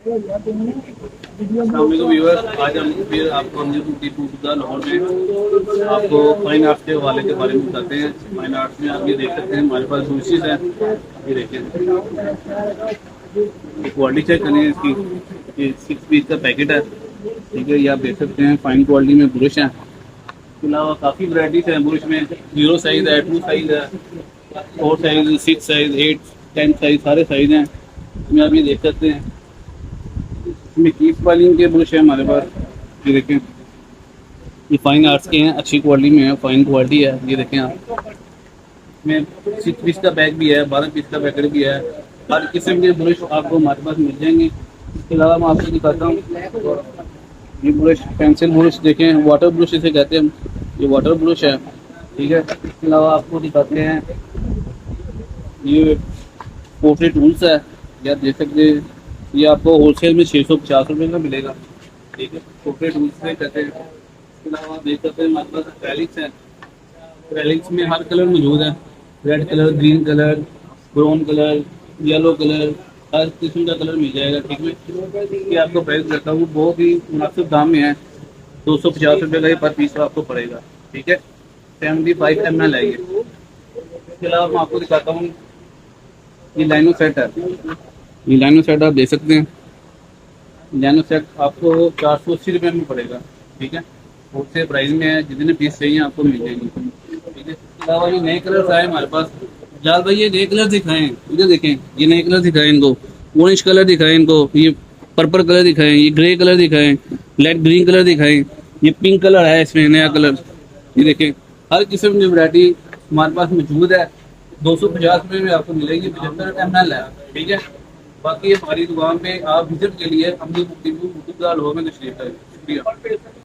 Viewers, आज हम फिर आपको हमने टीपू लाहौर में आपको फाइन आर्ट्स के हवाले के बारे में बताते हैं। फाइन आर्ट्स में आप ये देख सकते हैं हमारे पास ब्रशेज हैं। ये देखिए, क्वालिटी चेक करें इसकी। ये 6 पीस का पैकेट है, ठीक है। ये आप देख सकते हैं फाइन क्वालिटी में ब्रश हैं। इसके अलावा काफ़ी वैराइटीज हैं ब्रश में। 0 साइज़ है, 2 साइज़ है, 4 साइज़, 6 साइज़, 8, 10 साइज़, सारे साइज़ हैं। इसमें आप ये देख सकते हैं। इसमें कीप वाली के ब्रश है हमारे पास। ये देखें, ये फाइन आर्ट्स के हैं, अच्छी क्वालिटी में है, फाइन क्वालिटी है। ये देखें आप, इसमें 6 पीस का बैग भी है, 12 पीस का पैकेट भी है। हर किस्म के ब्रश आपको हमारे पास मिल जाएंगे। इसके अलावा मैं आपको दिखाता हूँ ये ब्रश, पेंसिल ब्रश देखें, वाटर ब्रश इसे कहते हैं हम। ये वाटर ब्रश है, ठीक है। इसके अलावा आपको दिखाते हैं ये पोर्ट्री टूल्स है। या देख सकते हैं, ये आपको होलसेल में 650 रुपये का मिलेगा, ठीक है। पोर्ट्री टूल्स से कहते हैं। इसके अलावा आप देख सकते हैं हमारे पास एक्रेलिक्स है। एक्रेलिक्स में हर कलर मौजूद है, red colour, green colour, brown colour, yellow colour, हर किस्म का कलर मिल जाएगा, ठीक है। ये आपको प्राइस करता हूँ, बहुत ही मुनासिब दाम में है। 250 रुपये का ही पर पीस आपको पड़ेगा, ठीक है। 75 ml है ये। इसके अलावा मैं आपको दिखाता हूँ ये लाइनो सेट है। ये लाइनो सेट आप देख सकते हैं। लाइनो सेट आपको 480 रुपये में पड़ेगा, ठीक है। होलसेल प्राइस में है, जितने पीस चाहिए आपको मिल जाएंगे, ठीक है। इसके अलावा ये नए कलर्स आए हमारे पास। जाल भाई, ये नए कलर दिखाएं, इधर देखें, ये नए कलर दिखाएं इनको। ऑरेंज कलर दिखाएं इनको, ये पर्पल कलर दिखाएं, ये ग्रे कलर दिखाएं, लाइट ग्रीन कलर दिखाएं, ये पिंक कलर है इसमें नया कलर। ये देखें, हर किस्म की वैरायटी हमारे पास मौजूद है। 250 रुपये में आपको मिलेगी, 75 ml है, ठीक है। बाकी हमारी दुकान पे आप विजिट के लिए हमने लाहौर में तशरीफ है। शुक्रिया।